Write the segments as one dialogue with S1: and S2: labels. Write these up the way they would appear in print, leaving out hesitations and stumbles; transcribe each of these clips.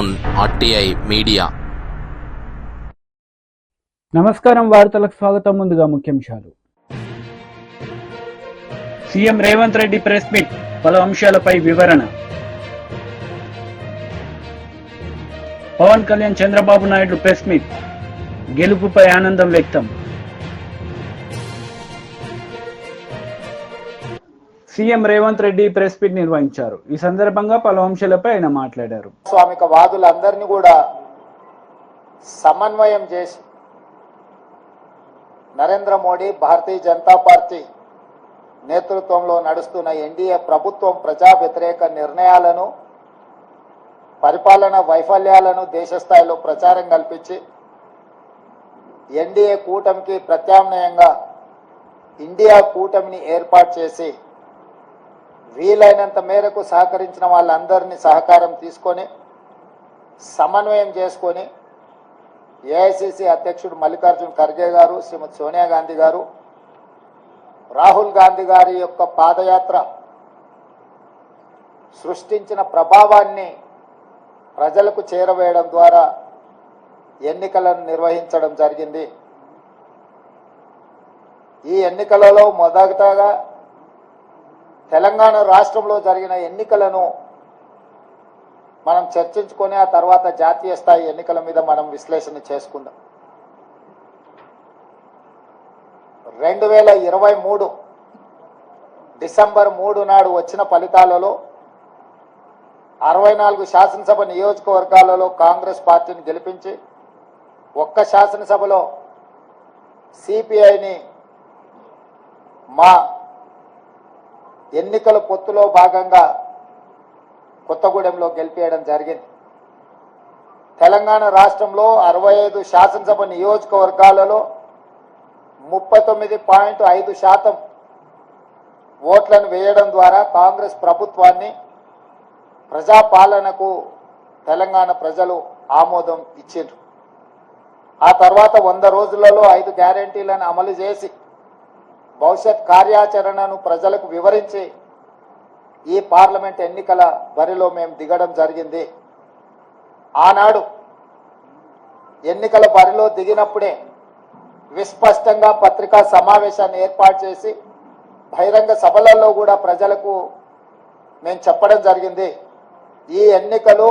S1: on RTI Media.
S2: నమస్కారం, వార్తలకు స్వాగతం. ముందుగా ముఖ్యాంశాలు. CM Revanth Reddy press meet, పలు అంశాలపై వివరణ. పవన్ కళ్యాణ్ చంద్రబాబు నాయుడు ప్రెస్ మీట్, గెలుపుపై ఆనందం వ్యక్తం. CM Revanth Reddy press meet నిర్వహించారు. ఈ సందర్భంగా పలు అంశాలపై ఆయన మాట్లాడారు.
S3: స్వామిక వాదులందరినీ కూడా సమన్వయం చేసి నరేంద్ర మోడీ, భారతీయ జనతా పార్టీ నేతృత్వంలో నడుస్తున్న ఎన్డీఏ ప్రభుత్వం ప్రజా వ్యతిరేక నిర్ణయాలను, పరిపాలన వైఫల్యాలను దేశ స్థాయిలో ప్రచారం కల్పించి ఎన్డీఏ కూటమికి ప్రత్యామ్నాయంగా ఇండియా కూటమిని ఏర్పాటు చేసి వీలైనంత మేరకు సహకరించిన వాళ్ళందరినీ సహకారం తీసుకొని సమన్వయం చేసుకొని ఏఐసిసి అధ్యక్షుడు మల్లికార్జున్ ఖర్గే గారు, శ్రీమతి సోనియా గాంధీ గారు, రాహుల్ గాంధీ గారి యొక్క పాదయాత్ర సృష్టించిన ప్రభావాన్ని ప్రజలకు చేరవేయడం ద్వారా ఎన్నికలను నిర్వహించడం జరిగింది. ఈ ఎన్నికలలో మొదటగా తెలంగాణ రాష్ట్రంలో జరిగిన ఎన్నికలను మనం చర్చించుకొని ఆ తర్వాత జాతీయ స్థాయి ఎన్నికల మీద మనం విశ్లేషణ చేసుకుందాం. 2023 డిసెంబర్ 3 నాడు వచ్చిన ఫలితాలలో 64 శాసనసభ నియోజకవర్గాలలో కాంగ్రెస్ పార్టీని గెలిపించి, ఒక్క శాసనసభలో సిపిఐని మా ఎన్నికల పొత్తులో భాగంగా కొత్తగూడెంలో గెలిపేయడం జరిగింది. తెలంగాణ రాష్ట్రంలో 65 శాసనసభ నియోజకవర్గాలలో 39.5% ఓట్లను వేయడం ద్వారా కాంగ్రెస్ ప్రభుత్వాన్ని, ప్రజాపాలనకు తెలంగాణ ప్రజలు ఆమోదం ఇచ్చిండ్రు. ఆ తర్వాత 100 రోజులలో 5 గ్యారెంటీలను అమలు చేసి భవిష్యత్ కార్యాచరణను ప్రజలకు వివరించి ఈ పార్లమెంట్ ఎన్నికల బరిలో మేము దిగడం జరిగింది. ఆనాడు ఎన్నికల బరిలో దిగినప్పుడే విస్పష్టంగా పత్రికా సమావేశాన్ని ఏర్పాటు చేసి బహిరంగ సభలలో కూడా ప్రజలకు మేము చెప్పడం జరిగింది, ఈ ఎన్నికలు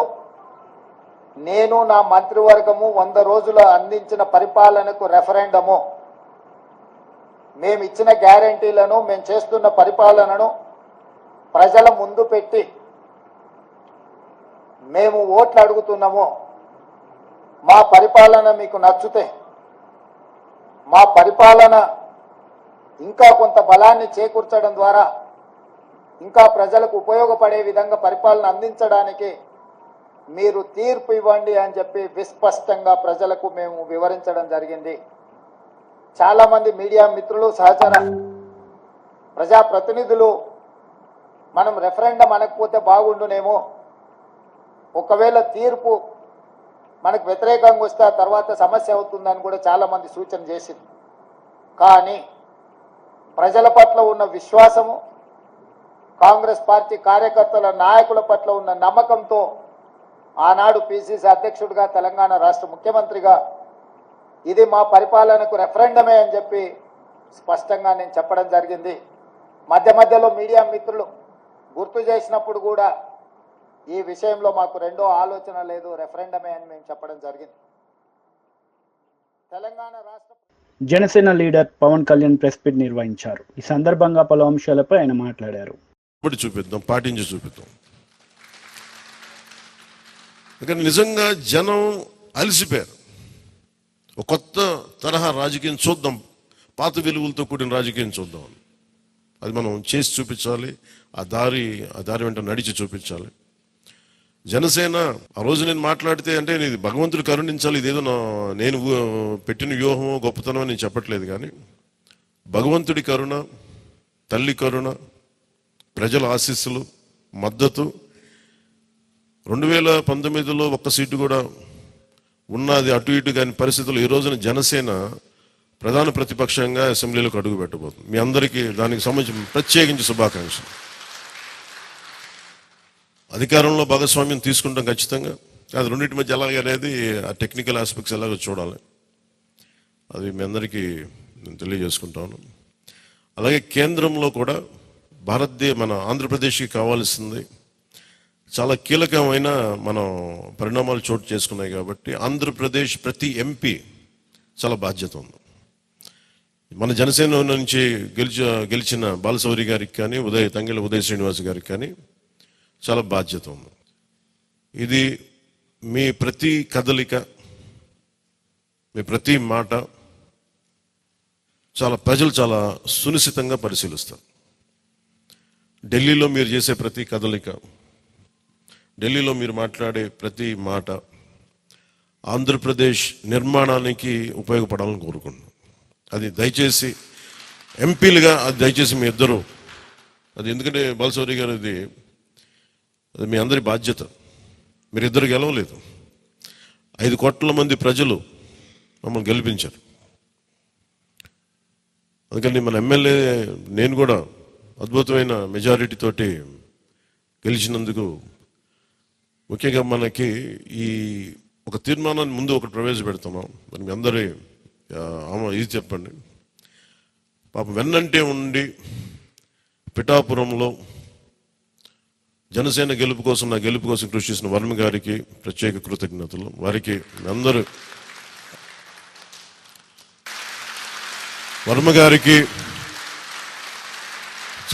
S3: నేను నా మంత్రివర్గము 100 రోజులు అందించిన పరిపాలనకు రెఫరెండము, మేము ఇచ్చిన గ్యారంటీలను, మేము చేస్తున్న పరిపాలనను ప్రజల ముందు పెట్టి మేము ఓట్లు అడుగుతున్నాము. మా పరిపాలన మీకు నచ్చితే, మా పరిపాలన ఇంకా కొంత బలాన్ని చేకూర్చడం ద్వారా ఇంకా ప్రజలకు ఉపయోగపడే విధంగా పరిపాలన అందించడానికి మీరు తీర్పు ఇవ్వండి అని చెప్పి విస్పష్టంగా ప్రజలకు మేము వివరించడం జరిగింది. చాలామంది మీడియా మిత్రులు, సహచర ప్రజాప్రతినిధులు మనం రెఫరెండం అనకపోతే బాగుండునేమో, ఒకవేళ తీర్పు మనకు వ్యతిరేకంగా వస్తే ఆ తర్వాత సమస్య అవుతుందని కూడా చాలామంది సూచన చేసింది. కానీ ప్రజల పట్ల ఉన్న విశ్వాసము, కాంగ్రెస్ పార్టీ కార్యకర్తల, నాయకుల పట్ల ఉన్న నమ్మకంతో ఆనాడు పిసిసి అధ్యక్షుడిగా, తెలంగాణ రాష్ట్ర ముఖ్యమంత్రిగా ఇది మా పరిపాలనకు రెఫరెండమే అని చెప్పి స్పష్టంగా నేను చెప్పడం జరిగింది. మధ్య మధ్యలో మీడియా మిత్రులు గుర్తు చేసినప్పుడు కూడా ఈ విషయంలో మాకు రెండో ఆలోచన లేదు, రెఫరెండమే అని మేము చెప్పడం జరిగింది. తెలంగాణ రాష్ట్ర
S2: Janasena leader Pawan Kalyan press meet నిర్వహించారు. ఈ సందర్భంగా పలు అంశాలపై ఆయన మాట్లాడారు.
S4: చూపిద్దాం, పాటించి చూపిద్దాం. ఇక్కడ నిజంగా జనం అలసిపోయారు. ఒక కొత్త తరహా రాజకీయం చూద్దాం, పాత విలువలతో కూడిన రాజకీయం చూద్దాం. అది మనం చేసి చూపించాలి, ఆ దారి వెంట నడిచి చూపించాలి. జనసేన ఆ రోజు నేను మాట్లాడితే అంటే ఇది భగవంతుడు కరుణించాలి, ఇదేదో నేను పెట్టిన వ్యూహమో గొప్పతనమో నేను చెప్పట్లేదు. కానీ భగవంతుడి కరుణ, తల్లి కరుణ, ప్రజల ఆశీస్సులు, మద్దతు 2019లో ఒక్క సీటు కూడా ఉన్నది అటు ఇటు కాని పరిస్థితులు ఈ రోజున జనసేన ప్రధాన ప్రతిపక్షంగా అసెంబ్లీలోకి అడుగు పెట్టబోతుంది. మీ అందరికీ దానికి సంబంధించి ప్రత్యేకించి శుభాకాంక్షలు. అధికారంలో భాగస్వామ్యం తీసుకుంటాం ఖచ్చితంగా. అది రెండింటి మధ్య ఎలాగ అనేది ఆ టెక్నికల్ ఆస్పెక్ట్స్ ఎలాగో చూడాలి. అది మీ అందరికీ నేను తెలియజేసుకుంటాను. అలాగే కేంద్రంలో కూడా మన ఆంధ్రప్రదేశ్కి కావాల్సింది చాలా కీలకమైన మనం పరిణామాలు చోటు చేసుకున్నాయి కాబట్టి ఆంధ్రప్రదేశ్ ప్రతి ఎంపీ చాలా బాధ్యత ఉంది. మన జనసేన నుంచి గెలిచిన బాలశౌరి గారికి కానీ తంగెళ్ళ ఉదయ్ శ్రీనివాస్ గారికి కానీ చాలా బాధ్యత ఉంది. ఇది మీ ప్రతి కదలిక, మీ ప్రతి మాట ప్రజలు చాలా సునిశ్చితంగా పరిశీలిస్తారు. ఢిల్లీలో మీరు చేసే ప్రతి కదలిక, ఢిల్లీలో మీరు మాట్లాడే ప్రతి మాట ఆంధ్రప్రదేశ్ నిర్మాణానికి ఉపయోగపడాలని కోరుకుంటున్నాను. అది దయచేసి ఎంపీలుగా అది దయచేసి మీ ఇద్దరు అది, ఎందుకంటే బాలశౌరి గారు అది మీ అందరి బాధ్యత. మీరిద్దరు గెలవలేదు, 5 కోట్ల మంది ప్రజలు మమ్మల్ని గెలిపించారు. అందుకని మన ఎమ్మెల్యే నేను కూడా అద్భుతమైన మెజారిటీ తోటి గెలిచినందుకు ముఖ్యంగా మనకి ఈ ఒక తీర్మానాన్ని ముందు ఒకటి ప్రవేశపెడుతున్నాం. మరి మీ అందరి ఇది చెప్పండి. పాపం వెన్నంటే ఉండి పిఠాపురంలో జనసేన గెలుపు కోసం, నా గెలుపు కోసం కృషి చేసిన వర్మ గారికి ప్రత్యేక కృతజ్ఞతలు. వారికి అందరూ వర్మ గారికి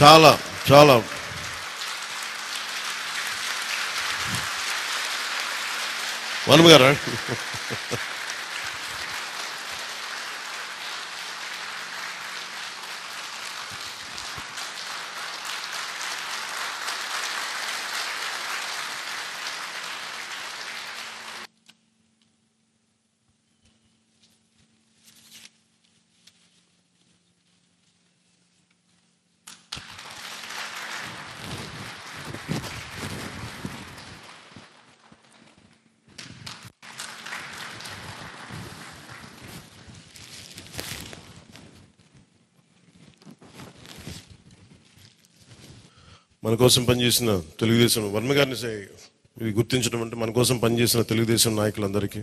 S4: చాలా చాలా వర్మ గారా మన కోసం పనిచేసిన తెలుగుదేశం వర్మ గారిని ఇది గుర్తించడం అంటే మన కోసం పనిచేసిన తెలుగుదేశం నాయకులందరికీ,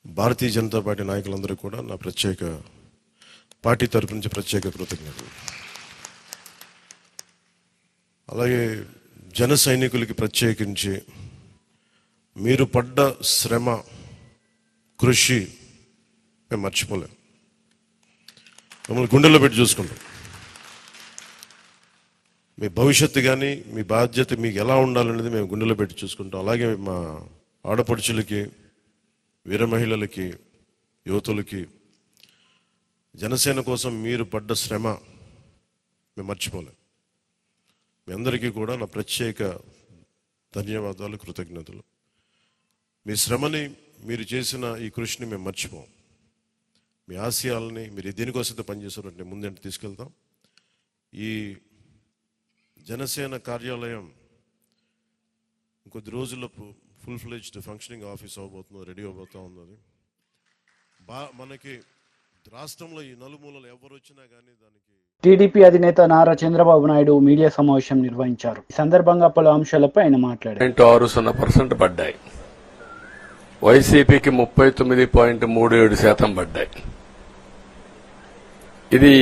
S4: భారతీయ జనతా పార్టీ నాయకులందరికీ కూడా నా పార్టీ తరపు నుంచి ప్రత్యేక కృతజ్ఞతలు. అలాగే జన సైనికులకి ప్రత్యేకించి మీరు పడ్డ శ్రమ, కృషి మేము మర్చిపోలేం. మిమ్మల్ని గుండెల్లో పెట్టి చూసుకుంటాం. మీ భవిష్యత్తు కానీ మీ బాధ్యత మీకు ఎలా ఉండాలనేది మేము గుండెలో పెట్టి చూసుకుంటాం. అలాగే మా ఆడపడుచులకి, వీర మహిళలకి, యువతులకి జనసేన కోసం మీరు పడ్డ శ్రమ మేము మర్చిపోలేం. మీ అందరికీ కూడా నా ప్రత్యేక ధన్యవాదాలు, కృతజ్ఞతలు. మీ శ్రమని, మీరు చేసిన ఈ కృషిని మేము మర్చిపోం. మీ ఆశయాలని మీరు దేనికోసమైతే పనిచేస్తారంటే ముందంటే తీసుకెళ్తాం. ఈ జనసేన కార్యాలయం ఇంకొద్ది రోజుల్లో ఫుల్ ఫ్లెడ్జ్డ్ ఫంక్షనింగ్ ఆఫీస్ అవబోతుంది, రెడీ అవబోతా ఉన్నది. మనకి రాష్ట్రంలో ఈ నలుమూలలు ఎవరు వచ్చినా కానీ దానికి
S2: టీడీపీ అధినేత నారా చంద్రబాబు నాయుడు మీడియా సమావేశం నిర్వహించారు. ఈ సందర్భంగా పలు అంశాలపై ఆయన మాట్లాడారు.
S5: 6% పడ్డాయి, వైసీపీకి 39.37% పడ్డాయి. ఇది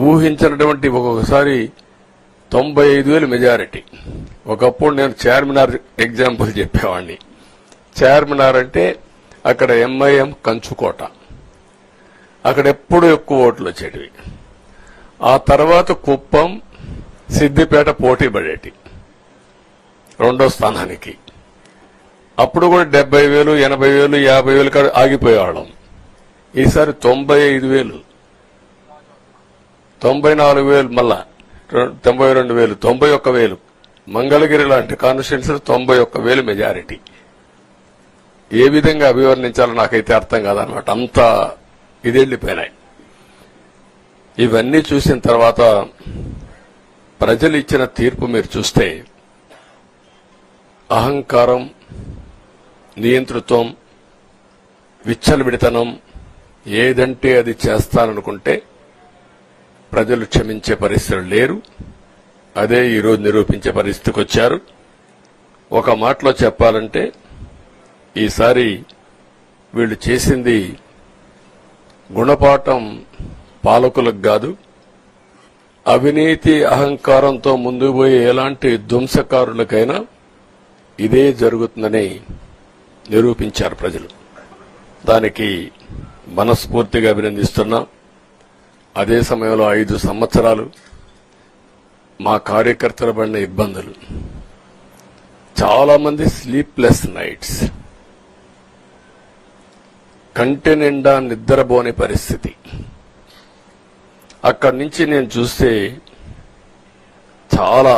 S5: ఊహించినటువంటి ఒక్కొక్కసారి 95,000 మెజారిటీ. ఒకప్పుడు నేను చార్మినార్ ఎగ్జాంపుల్ చెప్పేవాడిని. చార్మినార్ అంటే అక్కడ ఎంఐఎం కంచుకోట, అక్కడ ఎప్పుడు ఎక్కువ ఓట్లు వచ్చేటివి. ఆ తర్వాత కుప్పం, సిద్దిపేట పోటీ పడేటి రెండో స్థానానికి. అప్పుడు కూడా 70,000, 80,000, 50,000 కాడ ఆగిపోయేవాళ్ళం. ఈసారి 95,000, 94,000, మళ్ళా 92,000, 91,000. మంగళగిరి లాంటి కాన్స్టిట్యున్సీలో 91,000 మెజారిటీ. ఏ విధంగా అభివర్ణించాలో నాకైతే అర్థం కాదనమాట. అంతా ఇదెళ్లిపోయినాయి. ఇవన్నీ చూసిన తర్వాత ప్రజలు ఇచ్చిన తీర్పు మీరు చూస్తే అహంకారం, నియంతృత్వం, విచ్చలవిడితనం, ఏదంటే అది చేస్తాననుకుంటే ప్రజలు క్షమించే పరిస్థితులు లేరు. అదే ఈరోజు నిరూపించే పరిస్థితికి వచ్చారు. ఒక మాటలో చెప్పాలంటే ఈసారి వీళ్ళు చేసింది గుణపాఠం పాలకులకు కాదు, అవినీతి అహంకారంతో ముందుకు పోయే ఎలాంటి ధ్వంసకారులకైనా ఇదే జరుగుతుందని నిరూపించారు ప్రజలు. దానికి మనస్ఫూర్తిగా అభినందిస్తున్నా. అదే సమయంలో 5 సంవత్సరాలు మా కార్యకర్తల పడిన ఇబ్బందులు, చాలా మంది స్లీప్లెస్ నైట్స్, కంటి నిండా నిద్రపోని పరిస్థితి. అక్కడి నుంచి నేను చూస్తే చాలా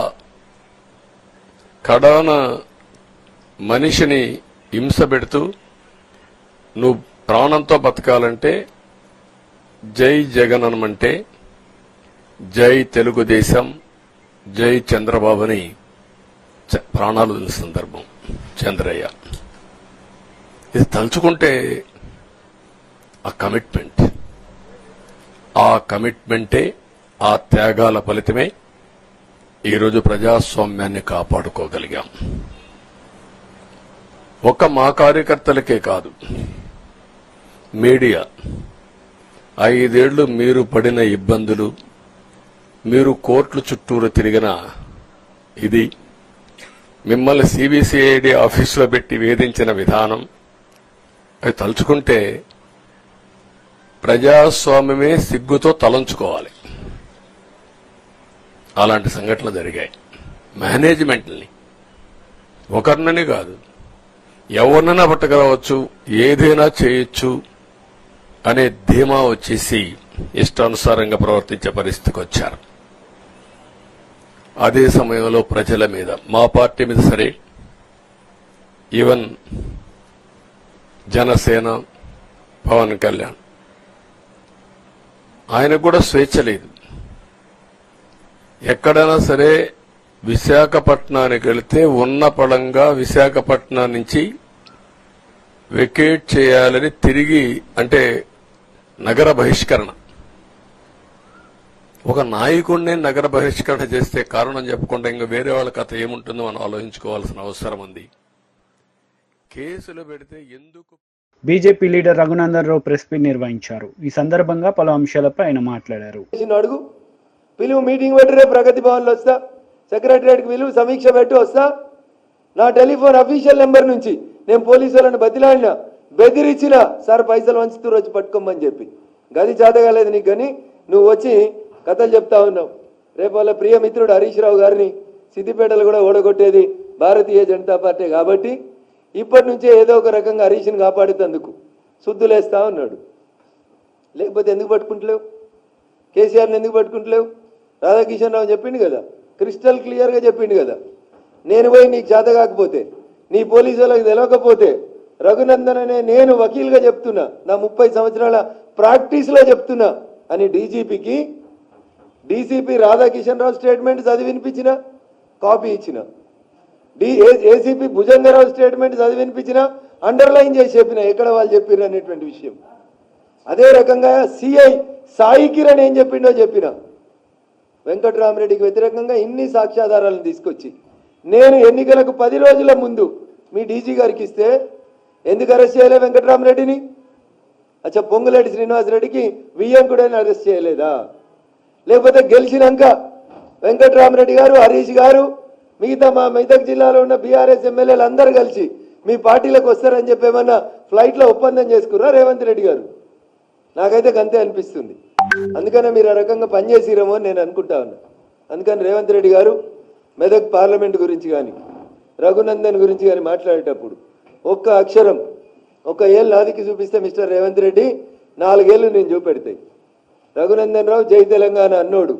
S5: కడాన మనిషిని హింస పెడుతూ, నువ్వు ప్రాణంతో బతకాలంటే జై జగన్ అనమంటే జై తెలుగుదేశం, జై చంద్రబాబుని ప్రాణాలు వదిలిన సందర్భం చంద్రయ్య. ఇది తలుచుకుంటే ఆ కమిట్మెంటే, ఆ త్యాగాల ఫలితమే ఈరోజు ప్రజాస్వామ్యాన్ని కాపాడుకోగలిగాం. ఒక మా కార్యకర్తలకే కాదు, మీడియా 5 ఏళ్లు మీరు పడిన ఇబ్బందులు, మీరు కోర్టుల చుట్టూరు తిరిగిన ఇది, మిమ్మల్ని సిబిసిఐడి ఆఫీసులో పెట్టి వేధించిన విధానం, అది తలుచుకుంటే ప్రజాస్వామ్యమే సిగ్గుతో తలంచుకోవాలి. అలాంటి సంఘటనలు జరిగాయి. మేనేజ్మెంట్ని ఒకరినని కాదు, ఎవరినైనా పట్టుకురావచ్చు, ఏదైనా చేయొచ్చు అనే ధీమా వచ్చేసి ఇష్టానుసారంగా ప్రవర్తించే పరిస్థితికి వచ్చారు. అదే సమయంలో ప్రజల మీద, మా పార్టీ మీద సరే, ఈవెన్ జనసేన పవన్ కళ్యాణ్, ఆయనకు కూడా స్వేచ్ఛ లేదు. ఎక్కడైనా సరే విశాఖపట్నానికి వెళితే ఉన్న పళంగా విశాఖపట్నం నుంచి వెకేట్ చేయాలని తిరిగి, అంటే నగర బహిష్కరణ. ఒక నాయకుడిని నగర బహిష్కరణ చేస్తే కారణం చెప్పకుండా ఇంకా వేరే వాళ్ళ కథ ఏముంటుందో మనం ఆలోచించుకోవాల్సిన అవసరం ఉంది. కేసులు పెడితే ఎందుకు?
S2: BJP leader Raghunandan Rao press meet నిర్వహించారు. ఈ సందర్భంగా పలు అంశాలపై ఆయన మాట్లాడారు.
S6: అడుగు పిలువు, మీటింగ్ పెట్టి రేపు ప్రగతి భవన్లో వస్తా, సెక్రటరియట్కి పిలువు, సమీక్ష పెట్టి వస్తా. నా టెలిఫోన్ అఫీషియల్ నెంబర్ నుంచి నేను పోలీసు వాళ్ళని బతిలాడినా, బెదిరించిన, సార్ పైసలు వంచుతూ వచ్చి పట్టుకోమని చెప్పి. గది చేతగాలేదు నీకు, కానీ నువ్వు వచ్చి కథలు చెప్తా ఉన్నావు. రేపు వాళ్ళ ప్రియమిత్రుడు హరీష్ రావు గారిని సిద్దిపేటలో కూడా ఓడగొట్టేది భారతీయ జనతా పార్టీ కాబట్టి ఇప్పటి నుంచే ఏదో ఒక రకంగా హరీష్ని కాపాడేందుకు శుద్ధులేస్తా ఉన్నాడు. లేకపోతే ఎందుకు పట్టుకుంటలేవు? కేసీఆర్ని ఎందుకు పట్టుకుంటలేవు? రాధాకిషన్ రావు చెప్పిండు కదా, క్రిస్టల్ క్లియర్గా చెప్పిండు కదా, నేను పోయి నీకు చేత కాకపోతే, నీ పోలీసు వాళ్ళకి తెలియకపోతే, రఘునందన్ అనే నేను వకీల్గా చెప్తున్నా, నా 30 సంవత్సరాల ప్రాక్టీస్లో చెప్తున్నా అని డీజీపీకి డీసీపీ రాధాకిషన్ రావు స్టేట్మెంట్ చదివి వినిపించిన, కాపీ ఇచ్చిన, ఏసీపీ భుజంగరావు స్టేట్మెంట్ చదివి వినిపించిన, అండర్లైన్ చేసి చెప్పిన ఎక్కడ వాళ్ళు చెప్పిన అనేటువంటి విషయం. అదే రకంగా సిఐ సాయి కిరణ్ ఏం చెప్పిండో చెప్పిన. వెంకట్రామరెడ్డికి వ్యతిరేకంగా ఇన్ని సాక్ష్యాధారాలను తీసుకొచ్చి నేను ఎన్నికలకు 10 రోజుల ముందు మీ డీజీ గారికి ఇస్తే ఎందుకు అరెస్ట్ చేయలే వెంకట్రామరెడ్డిని? అచ్చా, పొంగులేటి శ్రీనివాసరెడ్డికి వియ్యంకుడని అరెస్ట్ చేయలేదా? లేకపోతే గెలిచినాక వెంకట్రామరెడ్డి గారు, హరీష్ గారు, మిగతా మా మెదక్ జిల్లాలో ఉన్న బీఆర్ఎస్ ఎమ్మెల్యేలు అందరూ కలిసి మీ పార్టీలకు వస్తారని చెప్పి ఏమన్నా ఫ్లైట్లో ఒప్పందం చేసుకున్నారా రేవంత్ రెడ్డి గారు? నాకైతే గంతే అనిపిస్తుంది. అందుకనే మీరు ఆ రకంగా పనిచేసిరేమో అని నేను అనుకుంటా ఉన్నా. అందుకని రేవంత్ రెడ్డి గారు మెదక్ పార్లమెంట్ గురించి కానీ రఘునందన్ గురించి కానీ మాట్లాడేటప్పుడు ఒక్క అక్షరం, ఒక ఏళ్ళు నాదికి చూపిస్తే మిస్టర్ రేవంత్ రెడ్డి 4 ఏళ్ళు నేను చూపెడతాయి. రఘునందన్ రావు జై తెలంగాణ అన్నోడు,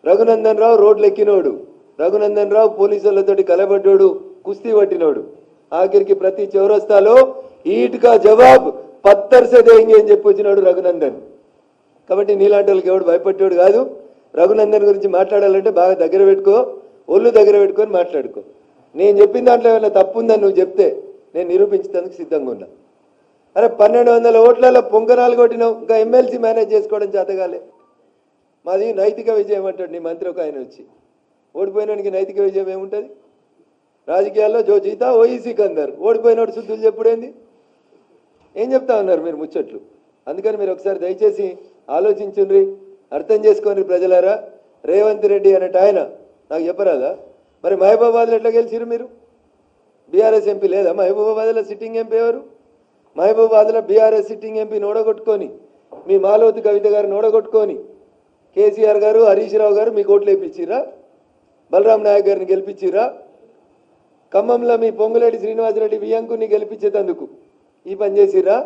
S6: రఘునందన్ రావు రోడ్లు ఎక్కినోడు, రఘునందన్ రావు పోలీసులతోటి కలబడ్డోడు, కుస్తీ పట్టినోడు, ఆఖరికి ప్రతి చౌరస్తాలో ఈట్కా జవాబ్ పత్తర్సే దేంగే అని చెప్పి వచ్చినాడు రఘునందన్. కాబట్టి నీలాంటి వాళ్ళకి ఎవడు భయపడ్డాడు కాదు. రఘునందన్ గురించి మాట్లాడాలంటే బాగా దగ్గర పెట్టుకో, ఒళ్ళు దగ్గర పెట్టుకొని మాట్లాడుకో. నేను చెప్పిన దాంట్లో ఏమైనా తప్పు ఉందని నువ్వు చెప్తే నేను నిరూపించేందుకు సిద్ధంగా ఉన్నా. అరే 1200 ఓట్లలో పొంగనాలు కొట్టినావు, ఇంకా ఎమ్మెల్సీ మేనేజ్ చేసుకోవడం చేతగాలే. మాది నైతిక విజయం అంటాడు నీ మంత్రి ఒక ఆయన వచ్చి. ఓడిపోయినానికి నైతిక విజయం ఏముంటుంది? రాజకీయాల్లో జో జీతా ఓయి సికందర్, ఓడిపోయినోడు శుద్ధులు చెప్పుడేంది? ఏం చెప్తా ఉన్నారు మీరు ముచ్చట్లు? అందుకని మీరు ఒకసారి దయచేసి ఆలోచించుండ్రి, అర్థం చేసుకోండి ప్రజలారా. రేవంత్ రెడ్డి అనేట ఆయన నాకు చెప్పరాదా? మరి మహబూబాబాద్లో ఎట్లా గెలిచిరు మీరు? బీఆర్ఎస్ ఎంపీ లేదా మహబూబాబాద్లో? సిట్టింగ్ ఎంపీ ఎవరు? మహబూబాబాద్లో బీఆర్ఎస్ సిట్టింగ్ ఎంపీని ఓడగొట్టుకొని, మీ మాలవతి కవిత గారిని ఓడగొట్టుకొని కేసీఆర్ గారు, హరీష్ రావు గారు మీకు ఓట్లు వేయించిరా? బలరాం నాయక్ గారిని గెలిపించిరా? ఖమ్మంలో మీ పొంగులేటి శ్రీనివాసరెడ్డి వియంకుని గెలిపించేందుకు ఈ పని చేసిరా?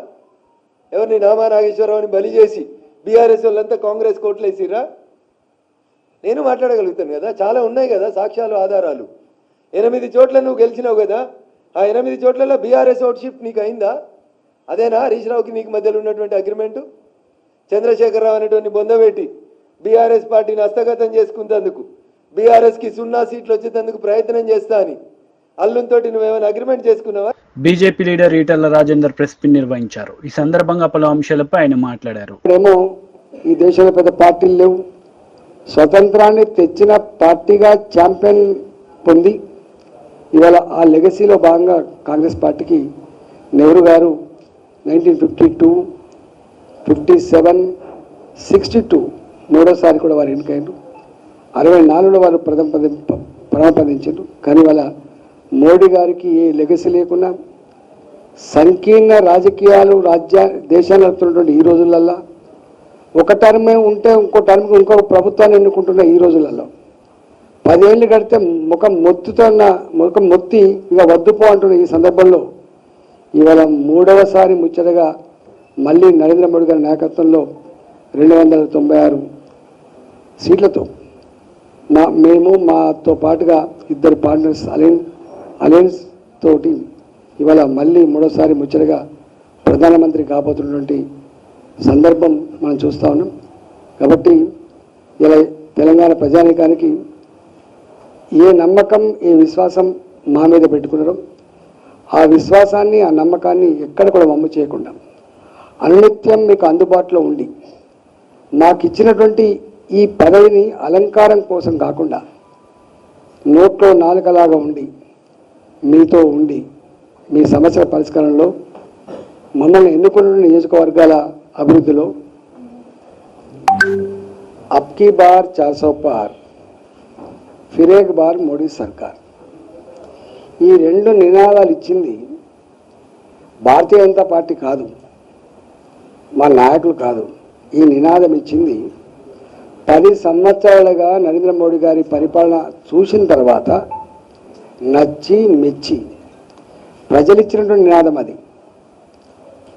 S6: ఎవరిని నామా నాగేశ్వరరావుని బలి చేసి బీఆర్ఎస్ వాళ్ళంతా కాంగ్రెస్ కోట్లు వేసిరా? నేను మాట్లాడగలుగుతాను కదా, చాలా ఉన్నాయి కదా సాక్ష్యాలు, ఆధారాలు. 8 చోట్ల నువ్వు గెలిచినావు కదా, ఆ 8 చోట్లలో బీఆర్ఎస్ ఓట్ షిఫ్ట్ నీకు అయిందా? అదేనా హరీష్ రావుకి నీకు మధ్యలో ఉన్నటువంటి అగ్రిమెంటు? చంద్రశేఖరరావు అనేటువంటి బొందబెట్టి బీఆర్ఎస్ పార్టీని హస్తగతం చేసుకునేందుకు, బీఆర్ఎస్కి 0 సీట్లు వచ్చేందుకు ప్రయత్నం చేస్తా అని అల్లుంతో నువ్వేమైనా అగ్రిమెంట్ చేసుకున్నావా?
S2: BJP leader Etela Rajender press meet నిర్వహించారు. ఈ సందర్భంగా పలు అంశాలపై ఆయన మాట్లాడారు.
S7: ఇప్పుడేమో ఈ దేశంలో పెద్ద పార్టీలు లేవు, స్వతంత్రాన్ని తెచ్చిన పార్టీగా ఛాంపియన్ పొంది ఇవాళ ఆ లెగసీలో భాగంగా కాంగ్రెస్ పార్టీకి నెహ్రూ గారు 1952, 57, 62 మూడోసారి కూడా వారు ఎన్నికయ్యారు. 64లో వారు పరమపదించారు. కానీ వాళ్ళ మోడీ గారికి ఏ లెగసీ లేకుండా సంకీర్ణ రాజకీయాలు దేశాన్ని నడుపుతున్నటువంటి ఈ రోజులల్లో, ఒక టర్మే ఉంటే ఇంకో టర్మ్కి ఇంకో ప్రభుత్వాన్ని ఎన్నుకుంటున్న ఈ రోజులలో 10 ఏళ్ళు గడితే ముఖం మొత్తి ఇక వద్దుపో అంటున్న ఈ సందర్భంలో ఇవాళ 3వసారి ముచ్చటగా మళ్ళీ నరేంద్ర మోడీ గారి నాయకత్వంలో 296 సీట్లతో మేము మాతో పాటుగా 2 పార్ట్నర్స్ అలయన్స్ తోటి ఇవాళ మళ్ళీ 3వసారి ముచ్చటగా ప్రధానమంత్రి కాబోతున్నటువంటి సందర్భం మనం చూస్తూ ఉన్నాం. కాబట్టి ఇలా తెలంగాణ ప్రజానీకానికి ఏ నమ్మకం, ఏ విశ్వాసం మా మీద పెట్టుకున్నారో ఆ విశ్వాసాన్ని, ఆ నమ్మకాన్ని ఎక్కడ కూడా వమ్ము చేయకుండా అనునిత్యం మీకు అందుబాటులో ఉండి మాకు ఇచ్చినటువంటి ఈ పదవిని అలంకారం కోసం కాకుండా నోట్లో నాలుకలాగా ఉండి మీతో ఉండి మీ సమస్యల పరిష్కారంలో మమ్మల్ని ఎన్నుకున్న నియోజకవర్గాల అభివృద్ధిలో అబ్కీ బార్ 400 పార్, ఫిర్ ఏక్ బార్ మోడీ సర్కార్, ఈ 2 నినాదాలు ఇచ్చింది భారతీయ జనతా పార్టీ కాదు, మా నాయకులు కాదు. ఈ నినాదం ఇచ్చింది 10 సంవత్సరాలుగా నరేంద్ర మోడీ గారి పరిపాలన చూసిన తర్వాత నచ్చి మెచ్చి ప్రజలు ఇచ్చినటువంటి నినాదం అది,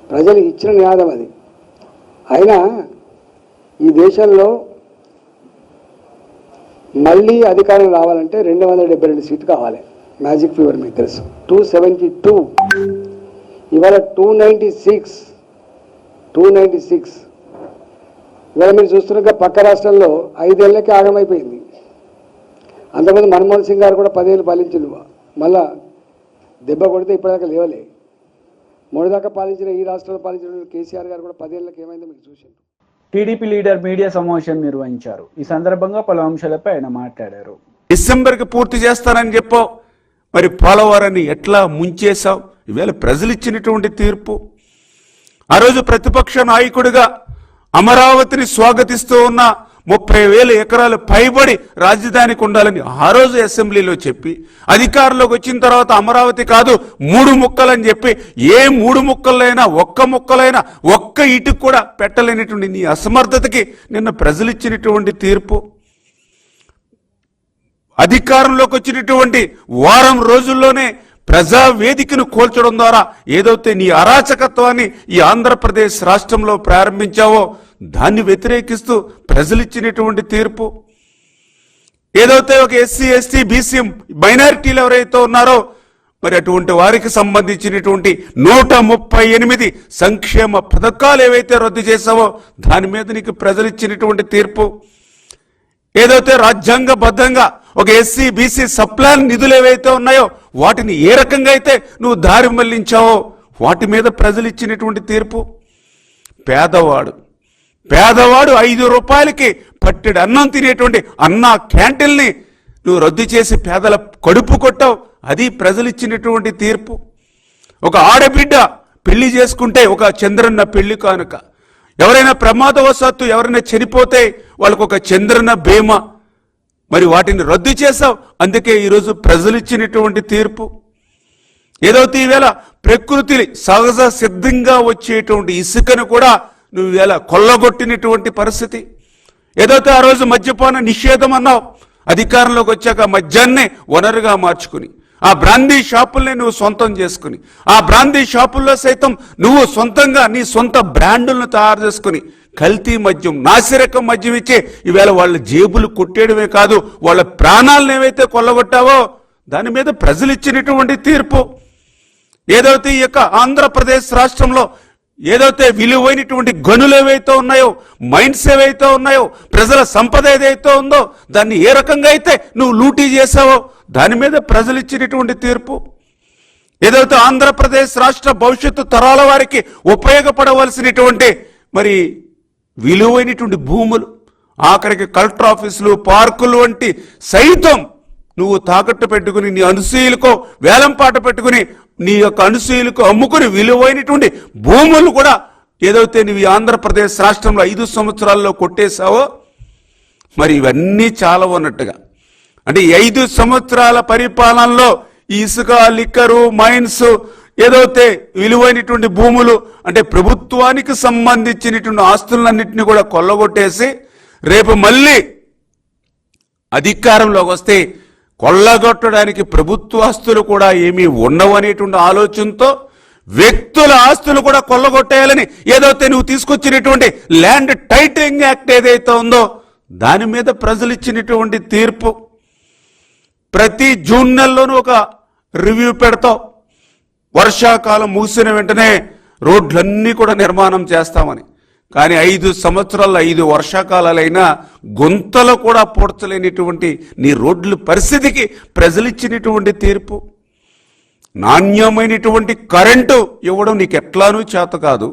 S7: ప్రజలు ఇచ్చిన నినాదం అది. అయినా ఈ దేశంలో మళ్ళీ అధికారం రావాలంటే 272 సీట్లు కావాలి. మ్యాజిక్ ఫీవర్ మీకు తెలుసు. 272, ఇవాళ 296. ఇవాళ మీరు చూస్తున్నగా పక్క రాష్ట్రంలో 5 ఏళ్ళకి ఆగమైపోయింది. అంతకుముందు మన్మోహన్ సింగ్ గారు కూడా 10 ఏళ్ళు పాలించిండు, మళ్ళా దెబ్బ కొడితే ఇప్పటిదాకా లేవలే. మొదటిదాకా పాలించిన ఈ రాష్ట్రంలో పాలించిన కేసీఆర్ గారు కూడా 10 ఏళ్ళకి ఏమైందో మీకు చూసిండు.
S2: టీడీపీ లీడర్ మీడియా సమావేశం నిర్వహించారు. ఈ సందర్భంగా పలు అంశాలపై ఆయన మాట్లాడారు.
S8: డిసెంబర్కి పూర్తి చేస్తానని చెప్పావు, మరి పోలవరాన్ని ఎట్లా ముంచేశావు? ఈవేళ ప్రజలు ఇచ్చినటువంటి తీర్పు. ఆ రోజు ప్రతిపక్ష నాయకుడిగా అమరావతిని స్వాగతిస్తూ ఉన్న 30,000 ఎకరాలు పైబడి రాజధానికి ఉండాలని ఆ రోజు అసెంబ్లీలో చెప్పి, అధికారంలోకి వచ్చిన తర్వాత అమరావతి కాదు 3 ముక్కలని చెప్పి, ఏ 3 ముక్కలైనా ఒక్క ఇటుకు కూడా పెట్టలేనటువంటి నీ అసమర్థతకి నిన్న ప్రజలు ఇచ్చినటువంటి తీర్పు. అధికారంలోకి వచ్చినటువంటి వారం రోజుల్లోనే ప్రజావేదికను కోల్చడం ద్వారా ఏదైతే నీ అరాచకత్వాన్ని ఈ ఆంధ్రప్రదేశ్ రాష్ట్రంలో ప్రారంభించావో దాన్ని వ్యతిరేకిస్తూ ప్రజలిచ్చినటువంటి తీర్పు. ఏదైతే ఒక ఎస్సీ, ఎస్టీ, బీసీ మైనారిటీలు ఎవరైతే ఉన్నారో మరి అటువంటి వారికి సంబంధించినటువంటి 138 సంక్షేమ పథకాలు ఏవైతే రద్దు చేశావో దాని మీద నీకు ప్రజలిచ్చినటువంటి తీర్పు. ఏదైతే రాజ్యాంగబద్ధంగా ఒక ఎస్సీ, బీసీ సప్లాన్ నిధులు ఏవైతే ఉన్నాయో వాటిని ఏ రకంగా అయితే నువ్వు దారి మళ్లించావో వాటి మీద ప్రజలు ఇచ్చినటువంటి తీర్పు. పేదవాడు 5 రూపాయలకి పట్టెడు అన్నం తినేటువంటి అన్నా క్యాంటీన్ని నువ్వు రద్దు చేసి పేదల కడుపు కొట్టావు. అది ప్రజలు ఇచ్చినటువంటి తీర్పు. ఒక ఆడబిడ్డ పెళ్లి చేసుకుంటే ఒక చంద్రన్న పెళ్లి కానుక, ఎవరైనా ప్రమాదవశాత్తు ఎవరైనా చనిపోతే వాళ్ళకు ఒక చంద్రన్న బీమా, మరి వాటిని రద్దు చేశావు. అందుకే ఈరోజు ప్రజలు ఇచ్చినటువంటి తీర్పు. ఏదైతే ఈవేళ ప్రకృతి సహజ సిద్ధంగా వచ్చేటువంటి ఇసుకను కూడా నువ్వు ఈవేళ కొల్లగొట్టినటువంటి పరిస్థితి. ఏదైతే ఆ రోజు మద్యపాన నిషేధం అన్నావు, అధికారంలోకి వచ్చాక మద్యాన్నే వనరుగా మార్చుకుని ఆ బ్రాందీ షాపుల్ని నువ్వు సొంతం చేసుకుని ఆ బ్రాందీ షాపుల్లో సైతం నువ్వు సొంతంగా నీ సొంత బ్రాండులను తయారు చేసుకుని కల్తీ మద్యం, నాసిరకం మద్యం ఇచ్చే ఈవేళ వాళ్ళ జేబులు కొట్టేయడమే కాదు, వాళ్ళ ప్రాణాలను ఏవైతే కొల్లగొట్టావో దాని మీద ప్రజలు ఇచ్చినటువంటి తీర్పు. ఏదైతే ఈ యొక్క ఆంధ్రప్రదేశ్ రాష్ట్రంలో ఏదైతే విలువైనటువంటి గనులు ఏవైతే ఉన్నాయో, మైండ్స్ ఏవైతే ఉన్నాయో, ప్రజల సంపద ఏదైతే ఉందో దాన్ని ఏ రకంగా అయితే నువ్వు లూటీ చేసావో దాని మీద ప్రజలు ఇచ్చినటువంటి తీర్పు. ఏదైతే ఆంధ్రప్రదేశ్ రాష్ట్ర భవిష్యత్తు తరాల వారికి ఉపయోగపడవలసినటువంటి మరి విలువైనటువంటి భూములు, ఆఖరికి కలెక్టర్ ఆఫీసులు, పార్కులు వంటి సైతం నువ్వు తాకట్టు పెట్టుకుని నీ అనసూయులకో వేలంపాట పెట్టుకుని నీ యొక్క అనసూయులకు అమ్ముకుని విలువైనటువంటి భూములు కూడా ఏదైతే నువ్వు ఆంధ్రప్రదేశ్ రాష్ట్రంలో 5 సంవత్సరాల్లో కొట్టేశావో మరి ఇవన్నీ చాలా ఉన్నట్టుగా. అంటే ఈ 5 సంవత్సరాల పరిపాలనలో ఈ ఇసుక, లిక్కరు, మైన్స్, ఏదైతే విలువైనటువంటి భూములు అంటే ప్రభుత్వానికి సంబంధించినటువంటి ఆస్తులన్నింటినీ కూడా కొల్లగొట్టేసి రేపు మళ్ళీ అధికారంలోకి వస్తే కొల్లగొట్టడానికి ప్రభుత్వ ఆస్తులు కూడా ఏమీ ఉండవు అనేటువంటి ఆలోచనతో వ్యక్తుల ఆస్తులు కూడా కొల్లగొట్టేయాలని ఏదైతే నువ్వు తీసుకొచ్చినటువంటి ల్యాండ్ టైటిలింగ్ యాక్ట్ ఏదైతే ఉందో దాని మీద ప్రజలు ఇచ్చినటువంటి తీర్పు. ప్రతి జూన్ నెలలోనూ ఒక రివ్యూ పెడతావు. వర్షాకాలం ముగిసిన వెంటనే రోడ్లన్నీ కూడా నిర్మాణం చేస్తామని. కానీ 5 సంవత్సరాలు 5 వర్షాకాలాలైనా గుంతలు కూడా పూడ్చలేనిటువంటి నీ రోడ్ల పరిస్థితికి ప్రజలు ఇచ్చినటువంటి తీర్పు. నాణ్యమైనటువంటి కరెంటు ఇవ్వడం నీకు ఎట్లానూ చేత కాదు.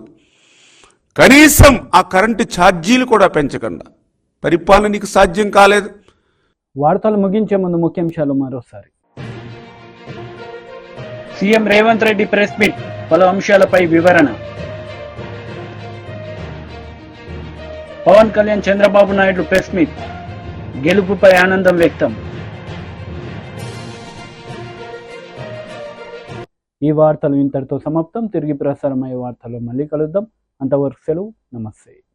S8: కనీసం ఆ కరెంటు ఛార్జీలు కూడా పెంచకుండా పరిపాలన నీకు సాధ్యం కాలేదు.
S2: వార్తలు ముగించే ముందు ముఖ్యాంశాలు మరోసారి. CM Revanth Reddy press meet, పలు అంశాలపై వివరణ. పవన్ కళ్యాణ్, చంద్రబాబు నాయుడు ప్రెస్ మీట్, గెలుపుపై ఆనందం వ్యక్తం. ఈ వార్తలు ఇంతటితో సమాప్తం. తిరిగి ప్రసారమయ్యే వార్తలు మళ్ళీ కలుద్దాం. అంతవరకు సెలవు. నమస్తే.